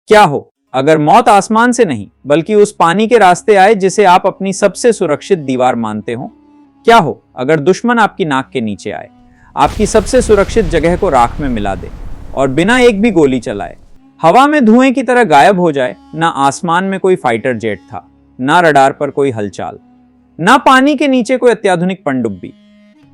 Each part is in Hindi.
क्या हो अगर मौत आसमान से नहीं बल्कि उस पानी के रास्ते आए जिसे आप अपनी सबसे सुरक्षित दीवार मानते हो? क्या हो अगर दुश्मन आपकी नाक के नीचे आए, आपकी सबसे सुरक्षित जगह को राख में मिला दे और बिना एक भी गोली चलाए हवा में धुएं की तरह गायब हो जाए? ना आसमान में कोई फाइटर जेट था, ना रडार पर कोई हलचल, ना पानी के नीचे कोई अत्याधुनिक पनडुब्बी।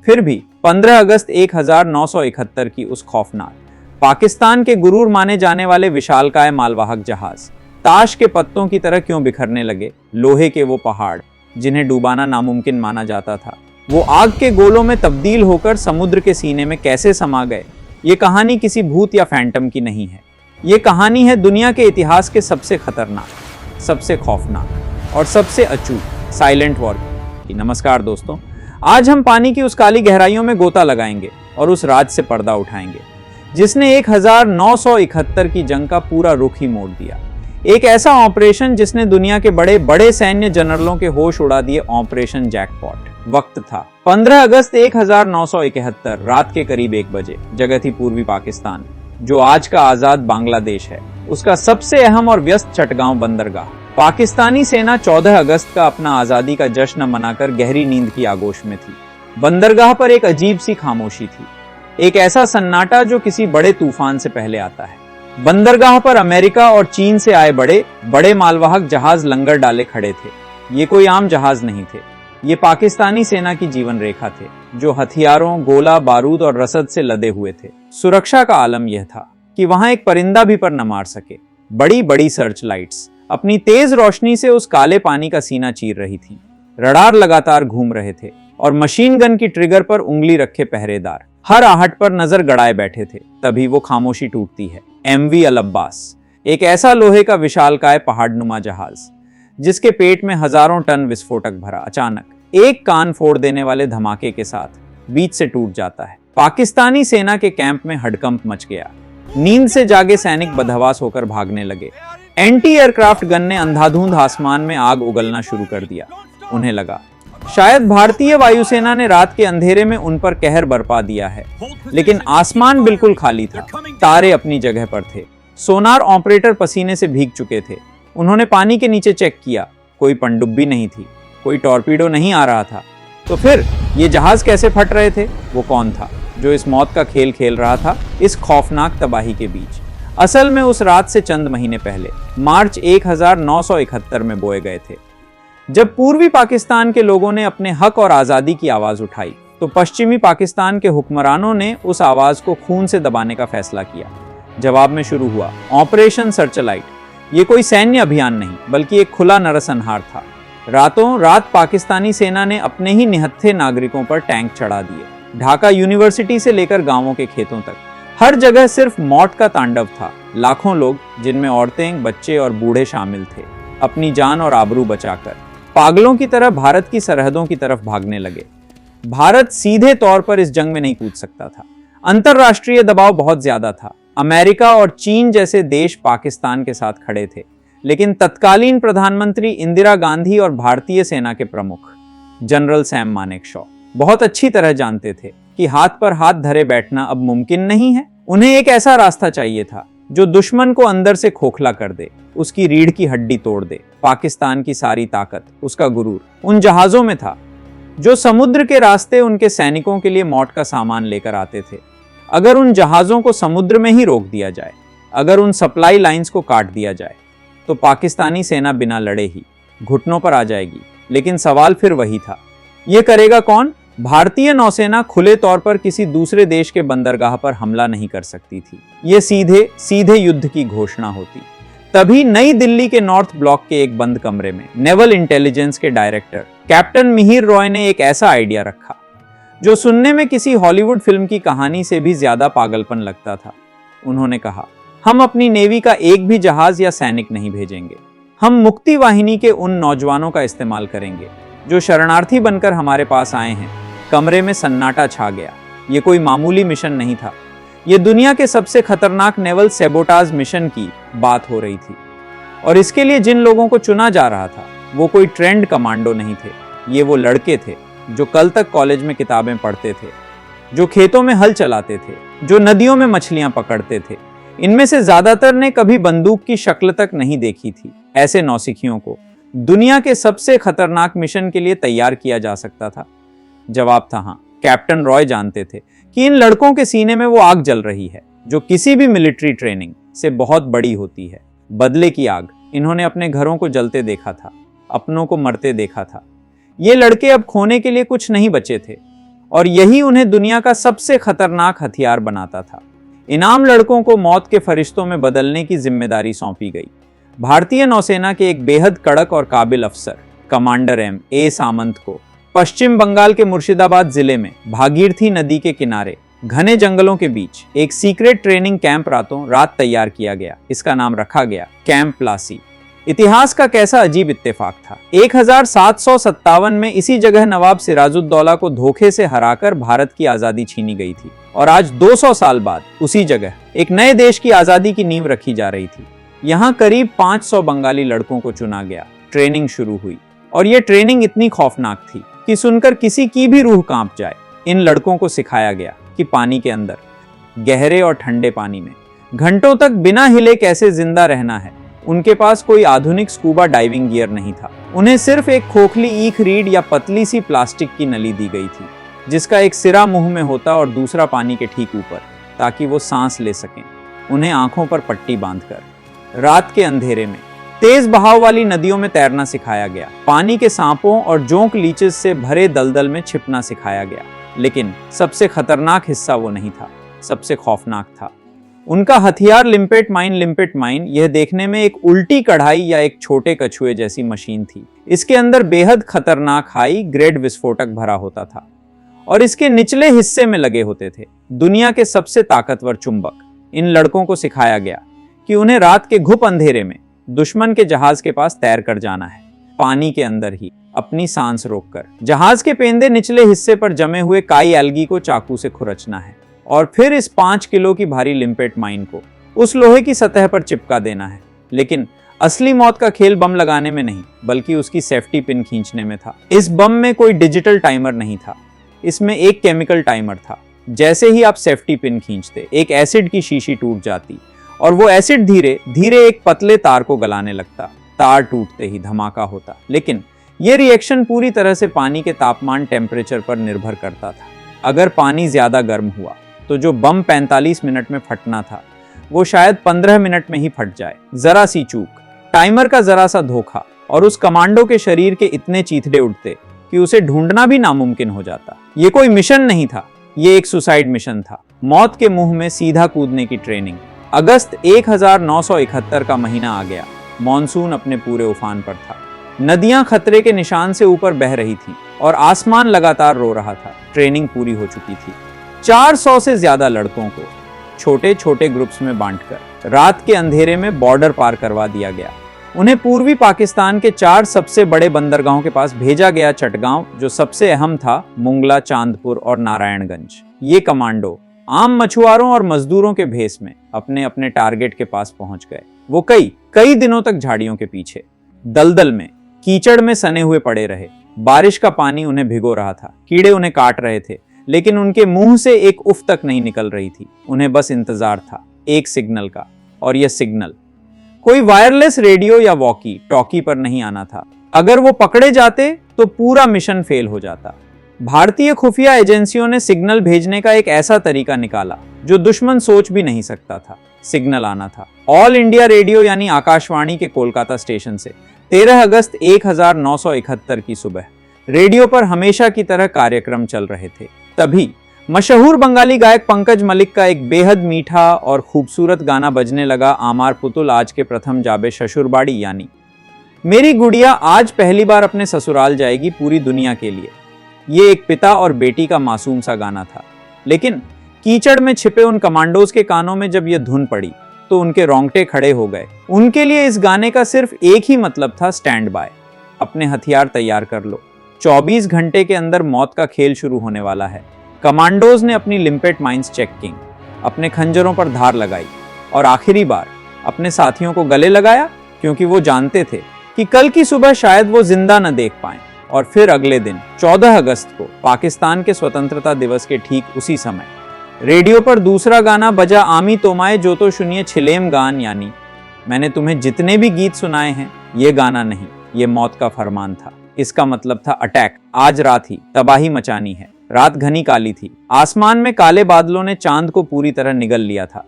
फिर भी 15 अगस्त 1971 की उस खौफनाक पाकिस्तान के गुरूर माने जाने वाले विशालकाय मालवाहक जहाज ताश के पत्तों की तरह क्यों बिखरने लगे? लोहे के वो पहाड़ जिन्हें डुबाना नामुमकिन माना जाता था, वो आग के गोलों में तब्दील होकर समुद्र के सीने में कैसे समा गए? ये कहानी किसी भूत या फैंटम की नहीं है। ये कहानी है दुनिया के इतिहास के सबसे खतरनाक, सबसे खौफनाक और सबसे अचूक साइलेंट वॉर की। नमस्कार दोस्तों, आज हम पानी की उस काली गहराइयों में गोता लगाएंगे और उस राज से पर्दा उठाएंगे जिसने 1971 की जंग का पूरा रुख ही मोड़ दिया। एक ऐसा ऑपरेशन जिसने दुनिया के बड़े बड़े सैन्य जनरलों के होश उड़ा दिए। Operation jackpot. वक्त था 15 अगस्त 1971 रात के करीब 1 बजे। जगह थी पूर्वी पाकिस्तान, जो आज का आजाद बांग्लादेश है, उसका सबसे अहम और व्यस्त चटगांव बंदरगाह। पाकिस्तानी सेना 14 अगस्त का अपना आजादी का जश्न मनाकर गहरी नींद की आगोश में थी। बंदरगाह पर एक अजीब सी खामोशी थी, एक ऐसा सन्नाटा जो किसी बड़े तूफान से पहले आता है। बंदरगाह पर अमेरिका और चीन से आए बड़े बड़े मालवाहक जहाज लंगर डाले खड़े थे। ये कोई आम जहाज नहीं थे, ये पाकिस्तानी सेना की जीवन रेखा थे, जो हथियारों, गोला बारूद और रसद से लदे हुए थे। सुरक्षा का आलम यह था कि वहां एक परिंदा भी पर न मार सके। बड़ी बड़ी सर्च लाइट्स अपनी तेज रोशनी से उस काले पानी का सीना चीर रही थी। रडार लगातार घूम रहे थे और मशीन गन की ट्रिगर पर उंगली रखे पहरेदार हर आहट पर नजर गड़ाए बैठे थे। तभी वो खामोशी टूटती है। MV अल अब्बास, एक ऐसा लोहे का विशालकाय पहाड़नुमा जहाज जिसके पेट में हजारों टन विस्फोटक भरा, अचानक एक कान फोड़ देने वाले धमाके के साथ बीच से टूट जाता है। पाकिस्तानी सेना के कैंप में हड़कंप मच गया। नींद से जागे सैनिक बदहवास होकर भागने लगे। एंटी एयरक्राफ्ट गन ने अंधाधुंध आसमान में आग उगलना शुरू कर दिया। उन्हें लगा शायद भारतीय वायुसेना ने रात के अंधेरे में उन पर कहर बरपा दिया है, लेकिन आसमान बिल्कुल खाली था। तारे अपनी जगह पर थे। सोनार ऑपरेटर पसीने से भीग चुके थे। उन्होंने पानी के नीचे चेक किया, कोई पनडुब्बी नहीं थी, कोई टॉर्पीडो नहीं आ रहा था। तो फिर ये जहाज कैसे फट रहे थे? वो कौन था जो इस मौत का खेल खेल रहा था इस खौफनाक तबाही के बीच? असल में उस रात से चंद महीने पहले मार्च 1971 में बोए गए थे, जब पूर्वी पाकिस्तान के लोगों ने अपने हक और आज़ादी की आवाज़ उठाई, तो पश्चिमी पाकिस्तान के हुक्मरानों ने उस आवाज़ को खून से दबाने का फैसला किया। जवाब में शुरू हुआ ऑपरेशन सर्चलाइट। ये कोई सैन्य अभियान नहीं, बल्कि एक खुला नरसंहार था। रातों रात पाकिस्तानी सेना ने अपने ही निहत्थे नागरिकों पर टैंक चढ़ा दिए। ढाका यूनिवर्सिटी से लेकर गांवों के खेतों तक हर जगह सिर्फ मौत का तांडव था। लाखों लोग, जिनमें औरतें, बच्चे और बूढ़े शामिल थे, अपनी जान और आबरू बचाकर पागलों की तरह भारत की सरहदों की तरफ भागने लगे। भारत सीधे तौर पर इस जंग में नहीं कूद सकता था। अंतरराष्ट्रीय दबाव बहुत ज्यादा था। अमेरिका और चीन जैसे देश पाकिस्तान के साथ खड़े थे, लेकिन तत्कालीन प्रधानमंत्री इंदिरा गांधी और भारतीय सेना के प्रमुख जनरल सैम मानेकशॉ बहुत अच्छी तरह जानते थे कि हाथ पर हाथ धरे बैठना अब मुमकिन नहीं है। उन्हें एक ऐसा रास्ता चाहिए था जो दुश्मन को अंदर से खोखला कर दे, उसकी रीढ़ की हड्डी तोड़ दे। पाकिस्तान की सारी ताकत, उसका गुरूर उन जहाजों में था जो समुद्र के रास्ते उनके सैनिकों के लिए मौत का सामान लेकर आते थे। अगर उन जहाजों को समुद्र में ही रोक दिया जाए, अगर उन सप्लाई लाइंस को काट दिया जाए, तो पाकिस्तानी सेना बिना लड़े ही घुटनों पर आ जाएगी। लेकिन सवाल फिर वही था, ये करेगा कौन? भारतीय नौसेना खुले तौर पर किसी दूसरे देश के बंदरगाह पर हमला नहीं कर सकती थी। ये सीधे सीधे युद्ध की घोषणा होती। तभी नई दिल्ली के नॉर्थ ब्लॉक के एक बंद कमरे में नेवल इंटेलिजेंस के डायरेक्टर कैप्टन मिहिर रॉय ने एक ऐसा आइडिया रखा जो सुनने में किसी हॉलीवुड फिल्म की कहानी से भी ज्यादा पागलपन लगता था। उन्होंने कहा, हम अपनी नेवी का एक भी जहाज या सैनिक नहीं भेजेंगे। हम मुक्ति वाहिनी के उन नौजवानों का इस्तेमाल करेंगे जो शरणार्थी बनकर हमारे पास आए हैं। कमरे में सन्नाटा छा गया। ये कोई मामूली मिशन नहीं था, ये दुनिया के सबसे खतरनाक नेवल सैबोटाज मिशन की बात हो रही थी। और इसके लिए जिन लोगों को चुना जा रहा था वो कोई ट्रेंड कमांडो नहीं थे। ये वो लड़के थे जो कल तक कॉलेज में किताबें पढ़ते थे, जो खेतों में हल चलाते थे, जो नदियों में मछलियां पकड़ते थे। इनमें से ज्यादातर ने कभी बंदूक की शक्ल तक नहीं देखी थी। ऐसे नौसिखियों को दुनिया के सबसे खतरनाक मिशन के लिए तैयार किया जा सकता था। जवाब था हाँ। कैप्टन रॉय जानते थे कि इन लड़कों के सीने में वो आग जल रही है जो किसी भी मिलिट्री ट्रेनिंग से बहुत बड़ी होती है। बदले की आग। इन्होंने अपने घरों को जलते देखा था, अपनों को मरते देखा था। ये लड़के अब खोने के लिए कुछ नहीं बचे थे और यही उन्हें दुनिया का सबसे खतरनाक हथियार बनाता था। इन आम लड़कों को मौत के फरिश्तों में बदलने की जिम्मेदारी सौंपी गई। भारतीय नौसेना के एक बेहद कड़क और काबिल अफसर कमांडर ए सामंत को पश्चिम बंगाल के मुर्शिदाबाद जिले में भागीरथी नदी के किनारे घने जंगलों के बीच एक सीक्रेट ट्रेनिंग कैंप रातों रात तैयार किया गया। इसका नाम रखा गया कैंप प्लासी। इतिहास का कैसा अजीब इत्तेफाक था। 1757 में इसी जगह नवाब सिराजुद्दौला को धोखे से हराकर भारत की आजादी छीनी गई थी और आज 200 साल बाद उसी जगह एक नए देश की आजादी की नींव रखी जा रही थी। यहाँ करीब 500 बंगाली लड़कों को चुना गया। ट्रेनिंग शुरू हुई और यह ट्रेनिंग इतनी खौफनाक थी कि सुनकर किसी की भी रूह कांप जाए। इन लड़कों को सिखाया गया कि पानी के अंदर, गहरे और ठंडे पानी में घंटों तक बिना हिले कैसे जिंदा रहना है। उनके पास कोई आधुनिक स्कूबा डाइविंग गियर नहीं था। उन्हें सिर्फ एक खोखली ईख रीड या पतली सी प्लास्टिक की नली दी गई थी जिसका एक सिरा मुंह में होता और दूसरा पानी के ठीक ऊपर, ताकि वो सांस ले सकें। उन्हें आंखों पर पट्टी बांधकर रात के अंधेरे में तेज बहाव वाली नदियों में तैरना सिखाया गया। पानी के सांपों और जोंक लीचेस से भरे दलदल में छिपना सिखाया गया। लेकिन सबसे खतरनाक हिस्सा वो नहीं था, सबसे खौफनाक था उनका हथियार लिम्पेट माइन। यह देखने में एक उल्टी कढ़ाई या एक छोटे कछुए जैसी मशीन थी। इसके अंदर बेहद खतरनाक हाई ग्रेड विस्फोटक भरा होता था और इसके निचले हिस्से में लगे होते थे दुनिया के सबसे ताकतवर चुंबक। इन लड़कों को सिखाया गया कि उन्हें रात के घुप अंधेरे में दुश्मन के जहाज के पास तैर कर जाना है, पानी के अंदर ही अपनी सांस रोककर। जहाज के पेंदे निचले हिस्से पर जमे हुए काई एल्गी को चाकू से खुरचना है और फिर इस 5 किलो की भारी लिम्पेट माइन को उस लोहे की सतह पर चिपका देना है। लेकिन असली मौत का खेल बम लगाने में नहीं, बल्कि उसकी सेफ्टी पिन खींचने में था। इस बम में कोई डिजिटल टाइमर नहीं था, इसमें एक केमिकल टाइमर था। जैसे ही आप सेफ्टी पिन खींचते, एक एसिड की शीशी टूट जाती और वो एसिड धीरे धीरे एक पतले तार को गलाने लगता। तार टूटते ही धमाका होता, लेकिन यह रिएक्शन पूरी तरह से पानी के तापमान टेम्परेचर पर निर्भर करता था। अगर पानी ज्यादा गर्म हुआ तो जो बम 45 मिनट में फटना था वो शायद 15 मिनट में ही फट जाए। जरा सी चूक, टाइमर का जरा सा धोखा और उस कमांडो के शरीर के इतने चीथड़े उठते कि उसे ढूंढना भी नामुमकिन हो जाता। ये कोई मिशन नहीं था, ये एक सुसाइड मिशन था। मौत के मुंह में सीधा कूदने की ट्रेनिंग। अगस्त 1971 का महीना आ गया। मॉनसून अपने पूरे उफान पर था। नदियां खतरे के निशान से ऊपर बह रही थी और आसमान लगातार रो रहा था। ट्रेनिंग पूरी हो चुकी थी। 400 से ज्यादा लड़कों को छोटे छोटे ग्रुप्स में बांटकर रात के अंधेरे में बॉर्डर पार करवा दिया गया। उन्हें पूर्वी पाकिस्तान के 4 सबसे बड़े बंदरगाहों के पास भेजा गया। चटगांव, जो सबसे अहम था, मुंगला, चांदपुर और नारायणगंज। ये कमांडो आम मछुआरों और मजदूरों के भेस में अपने अपने टारगेट के पास पहुंच गए। वो कई दिनों तक झाड़ियों के पीछे, दलदल में, कीचड़ में सने हुए पड़े रहे। बारिश का पानी उन्हें भिगो रहा था, कीड़े उन्हें काट रहे थे, लेकिन उनके मुंह से एक उफ तक नहीं निकल रही थी। उन्हें बस इंतजार था एक सिग्नल का, और यह सिग्नल कोई वायरलेस रेडियो या वॉकी टॉकी पर नहीं आना था। अगर वो पकड़े जाते तो पूरा मिशन फेल हो जाता। भारतीय खुफिया एजेंसियों ने सिग्नल भेजने का एक ऐसा तरीका निकाला जो दुश्मन सोच भी नहीं सकता था। सिग्नल आना था ऑल इंडिया रेडियो यानी आकाशवाणी के कोलकाता स्टेशन से। 13 अगस्त 1971 की सुबह रेडियो पर हमेशा की तरह कार्यक्रम चल रहे थे। तभी मशहूर बंगाली गायक पंकज मलिक का एक बेहद मीठा और खूबसूरत गाना बजने लगा। आमार पुतुल आज के प्रथम जाबे ससुरबाड़ी, यानी मेरी गुड़िया आज पहली बार अपने ससुराल जाएगी पूरी दुनिया के लिए। ये एक पिता और बेटी का मासूम सा गाना था, लेकिन कीचड़ में छिपे उन कमांडोज के कानों में जब यह धुन पड़ी तो उनके रोंगटे खड़े हो गए। उनके लिए इस गाने का सिर्फ एक ही मतलब था, स्टैंड बाय। अपने हथियार तैयार कर लो, 24 घंटे के अंदर मौत का खेल शुरू होने वाला है। कमांडोज ने अपनी लिम्पेट माइंस चेक की, अपने खंजरों पर धार लगाई और आखिरी बार अपने साथियों को गले लगाया, क्योंकि वो जानते थे कि कल की सुबह शायद वो जिंदा न देख पाएं। और फिर अगले दिन 14 अगस्त को पाकिस्तान के स्वतंत्रता दिवस के ठीक उसी समय रेडियो पर दूसरा गाना बजा आमी तोमाए जो तो सुनिए छिलेम गान, यानी मैंने तुम्हें जितने भी गीत सुनाए हैं ये गाना नहीं, ये मौत का फरमान था। इसका मतलब था अटैक। आज रात ही तबाही मचानी है। रात घनी काली थी। आसमान में काले बादलों ने चांद को पूरी तरह निगल लिया था।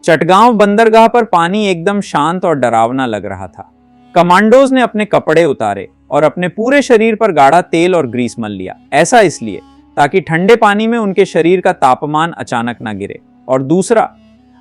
चटगांव बंदरगाह पर पानी एकदम शांत और डरावना लग रहा था। कमांडोज ने अपने कपड़े उतारे और अपने पूरे शरीर पर गाढ़ा तेल और ग्रीस मल लिया। ऐसा इसलिए ताकि ठंडे पानी में उनके शरीर का तापमान अचानक ना गिरे, और दूसरा,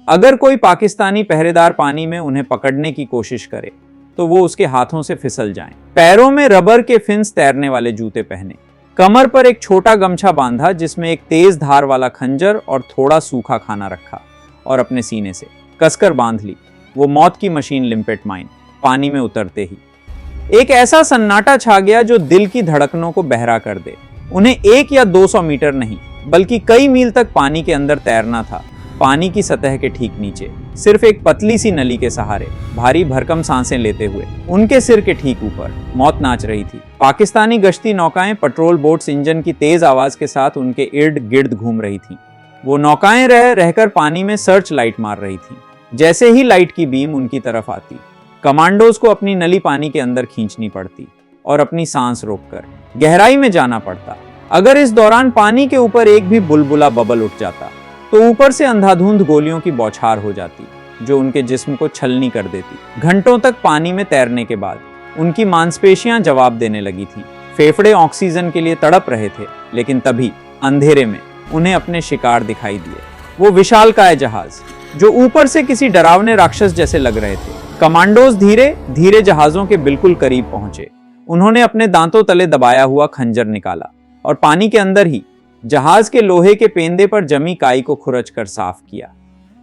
अगर कोई पाकिस्तानी पहरेदार पानी में उन्हें पकड़ने की कोशिश करे तो वो उसके हाथों से फिसल जाएं। पैरों में रबर के फिन्स तैरने वाले जूते पहने, कमर पर एक छोटा गमछा बांधा जिसमें एक तेज धार वाला खंजर और थोड़ा सूखा खाना रखा, और अपने सीने से कसकर बांध ली वो मौत की मशीन लिम्पेट माइन। पानी में उतरते ही एक ऐसा सन्नाटा छा गया जो दिल की धड़कनों को बहरा कर दे। उन्हें 1 या 200 मीटर नहीं बल्कि कई मील तक पानी के अंदर तैरना था। पानी की सतह के ठीक नीचे सिर्फ एक पतली सी नली के सहारे भारी भरकम सांसें लेते हुए उनके सिर के ठीक ऊपर मौत नाच रही थी। पाकिस्तानी गश्ती नौकाएं पेट्रोल बोट्स इंजन की तेज आवाज के साथ उनके इर्द गिर्द घूम रही थीं। वो नौकाएं रहकर पानी में सर्च लाइट मार रही थीं। जैसे ही लाइट की बीम उनकी तरफ आती, कमांडोज को अपनी नली पानी के अंदर खींचनी पड़ती और अपनी सांस रोककर गहराई में जाना पड़ता। अगर इस दौरान पानी के ऊपर एक भी बुलबुला बबल उठ जाता तो ऊपर से अंधाधुंध गोलियों की बौछार हो जाती जो उनके जिस्म को छलनी कर देती। घंटों तक पानी में तैरने के बाद उनकी मांसपेशियां जवाब देने लगी थी। फेफड़े ऑक्सीजन के लिए तड़प रहे थे, लेकिन तभी अंधेरे में उन्हें अपने शिकार दिखाई दिए। वो विशालकाय जहाज जो ऊपर से किसी डरावने राक्षस जैसे लग रहे थे। कमांडोज धीरे धीरे जहाजों के बिल्कुल करीब पहुंचे। उन्होंने अपने दांतों तले दबाया हुआ खंजर निकाला और पानी के अंदर ही जहाज के लोहे के पेंदे पर जमी काई को खुरच कर साफ किया।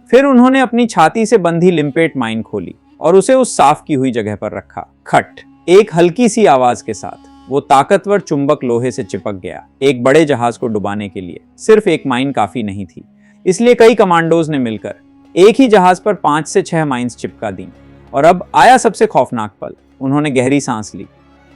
फिर उन्होंने अपनी छाती से बंधी लिम्पेट माइन खोली और उसे उस साफ की हुई जगह पर रखा। खट, एक हल्की सी आवाज के साथ वो ताकतवर चुंबक लोहे से चिपक गया। एक बड़े जहाज को डुबाने के लिए सिर्फ एक माइन काफी नहीं थी, इसलिए कई कमांडोज ने मिलकर एक ही जहाज पर 5 से 6 माइन्स चिपका दी। और अब आया सबसे खौफनाक पल। उन्होंने गहरी सांस ली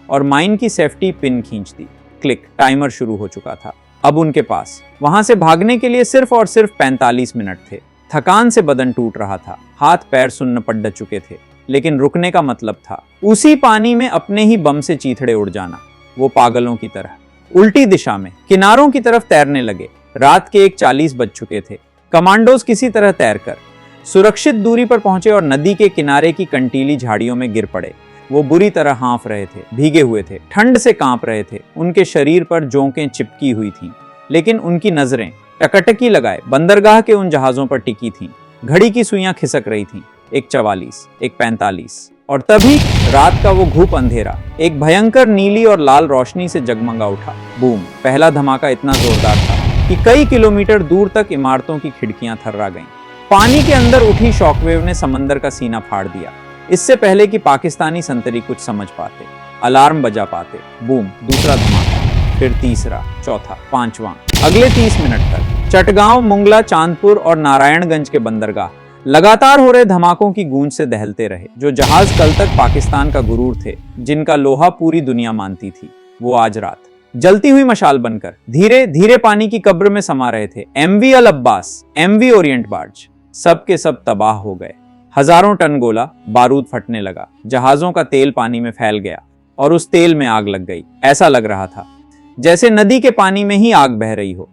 और माइन की सेफ्टी पिन खींच दी। क्लिक, टाइमर शुरू हो चुका था। अब उनके पास वहां से भागने के लिए सिर्फ और सिर्फ 45 मिनट थे। थकान से बदन टूट रहा था, हाथ पैर सुन्न पड़ चुके थे, लेकिन रुकने का मतलब था उसी पानी में अपने ही बम से चीथड़े उड़ जाना। वो पागलों की तरह उल्टी दिशा में किनारों की तरफ तैरने लगे। रात के 1:40 बज चुके थे। कमांडोज किसी तरह तैरकर सुरक्षित दूरी पर पहुंचे और नदी के किनारे की कंटीली झाड़ियों में गिर पड़े। वो बुरी तरह हाँफ रहे थे, भीगे हुए थे, ठंड से कांप रहे थे। उनके शरीर पर जोंकें चिपकी हुई थीं, लेकिन उनकी नजरें टकटकी लगाए बंदरगाह के उन जहाजों पर टिकी थीं। घड़ी की सुइयां खिसक रही थीं, 1:44, 1:45, और तभी रात का वो घूप अंधेरा एक भयंकर नीली और लाल रोशनी से जगमगा उठा। बूम! पहला धमाका इतना जोरदार था कि कई किलोमीटर दूर तक इमारतों की खिड़कियां थर्रा गईं। पानी के अंदर उठी शॉकवेव ने समंदर का सीना फाड़ दिया। इससे पहले कि पाकिस्तानी संतरी कुछ समझ पाते, अलार्म बजा पाते। बूम! दूसरा धमाका, फिर तीसरा, चौथा, पांचवां। अगले 30 मिनट तक चटगांव, मुंगला, चांदपुर और नारायणगंज के बंदरगाह लगातार हो रहे धमाकों की गूंज से दहलते रहे। जो जहाज कल तक पाकिस्तान का गुरूर थे, जिनका लोहा पूरी दुनिया मानती थी, वो आज रात जलती हुई मशाल बनकर धीरे धीरे पानी की कब्र में समा रहे थे। एमवी अल अब्बास, एमवी ओरिएंट बार्ज, सब के सब तबाह हो गए। हजारों टन गोला बारूद फटने लगा। जहाजों का तेल पानी में फैल गया और उस तेल में आग लग गई। ऐसा लग रहा था जैसे नदी के पानी में ही आग बह रही हो,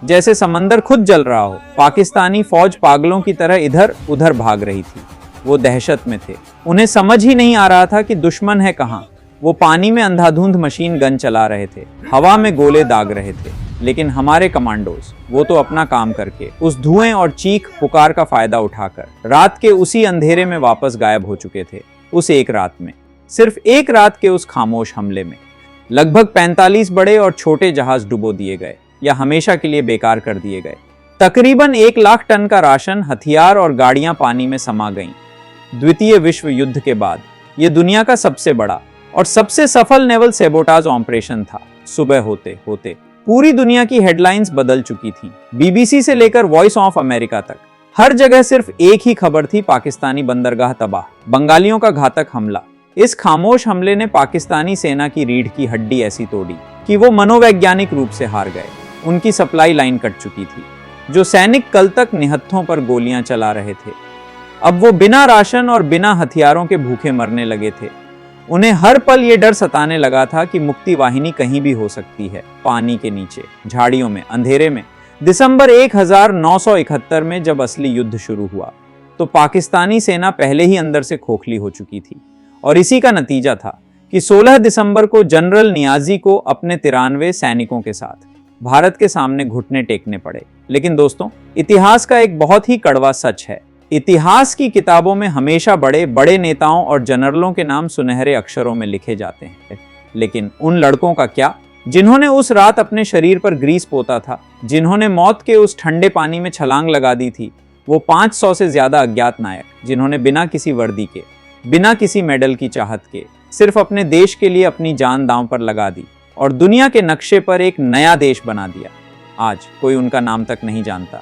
जैसे समंदर खुद जल रहा हो। पाकिस्तानी फौज पागलों की तरह इधर उधर भाग रही थी। वो दहशत में थे। उन्हें समझ ही नहीं आ रहा था कि दुश्मन है कहाँ। वो पानी में अंधाधुंध मशीन गन चला रहे थे, हवा में गोले दाग रहे थे, लेकिन हमारे कमांडोज वो तो अपना काम करके उस धुएं और चीख पुकार का फायदा उठाकर रात के उसी अंधेरे में वापस गायब हो चुके थे। उस एक रात में, सिर्फ एक रात के उस खामोश हमले में लगभग 45 बड़े और छोटे जहाज डुबो दिए गए या हमेशा के लिए बेकार कर दिए गए। तकरीबन 1 लाख टन का राशन, हथियार और गाड़ियां पानी में समा गईं। द्वितीय विश्व युद्ध के बाद यह दुनिया का सबसे बड़ा और सबसे सफल नेवल सैबोटाज ऑपरेशन था। सुबह होते होते पूरी दुनिया की हेडलाइंस बदल चुकी थी। बीबीसी से लेकर वॉइस ऑफ अमेरिका तक हर जगह सिर्फ एक ही खबर थी, पाकिस्तानी बंदरगाह तबाह, बंगालियों का घातक हमला। इस खामोश हमले ने पाकिस्तानी सेना की रीढ़ की हड्डी ऐसी तोड़ी कि वो मनोवैज्ञानिक रूप से हार गए। उनकी सप्लाई लाइन कट चुकी थी। जो सैनिक कल तक निहत्थों पर गोलियां चला रहे थे। अब वो बिना राशन और बिना हथियारों के भूखे मरने लगे थे। उन्हें हर पल ये डर सताने लगा था कि मुक्ति वाहिनी कहीं भी हो सकती है, पानी के नीचे, झाड़ियों में, अंधेरे में। दिसंबर 1971 में जब असली युद्ध शुरू हुआ तो पाकिस्तानी सेना पहले ही अंदर से खोखली हो चुकी थी और इसी का नतीजा था कि 16 दिसंबर को जनरल नियाजी को अपने 93 सैनिकों के साथ भारत के सामने घुटने टेकने पड़े। लेकिन दोस्तों, इतिहास का एक बहुत ही कड़वा सच है। इतिहास की किताबों में हमेशा बड़े बड़े नेताओं और जनरलों के नाम सुनहरे अक्षरों में लिखे जाते हैं, लेकिन उन लड़कों का क्या, जिन्होंने उस रात अपने शरीर पर ग्रीस पोता था, जिन्होंने मौत के उस ठंडे पानी में छलांग लगा दी थी। वो 500 से ज्यादा अज्ञात नायक, जिन्होंने बिना किसी वर्दी के, बिना किसी मेडल की चाहत के, सिर्फ अपने देश के लिए अपनी जान दांव पर लगा दी और दुनिया के नक्शे पर एक नया देश बना दिया। आज कोई उनका नाम तक नहीं जानता।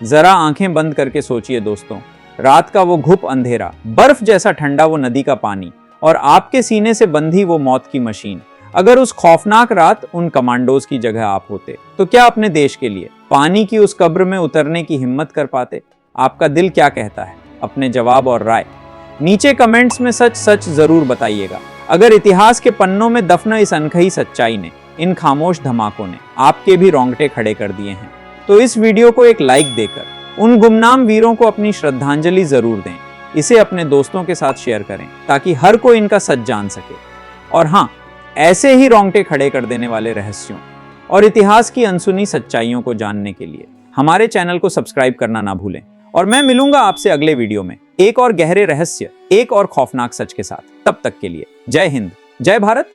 जरा आंखें बंद करके सोचिए दोस्तों, रात का वो घुप अंधेरा, बर्फ जैसा ठंडा वो नदी का पानी और आपके सीने से बंधी वो मौत की मशीन। अगर उस खौफनाक रात उन कमांडोज की जगह आप होते तो क्या अपने देश के लिए पानी की उस कब्र में उतरने की हिम्मत कर पाते? आपका दिल क्या कहता है? अपने जवाब और राय नीचे कमेंट्स में सच सच जरूर बताइएगा। अगर इतिहास के पन्नों में दफन इस अनकही सच्चाई ने, इन खामोश धमाकों ने आपके भी रोंगटे खड़े कर दिए हैं, तो इस वीडियो को एक लाइक देकर उन गुमनाम वीरों को अपनी श्रद्धांजलि जरूर दें। इसे अपने दोस्तों के साथ शेयर करें ताकि हर कोई इनका सच जान सके। और हाँ, ऐसे ही रोंगटे खड़े कर देने वाले रहस्यों और इतिहास की अनसुनी सच्चाइयों को जानने के लिए हमारे चैनल को सब्सक्राइब करना ना भूलें। और मैं मिलूंगा आपसे अगले वीडियो में एक और गहरे रहस्य, एक और खौफनाक सच के साथ। तब तक के लिए जय हिंद, जय भारत।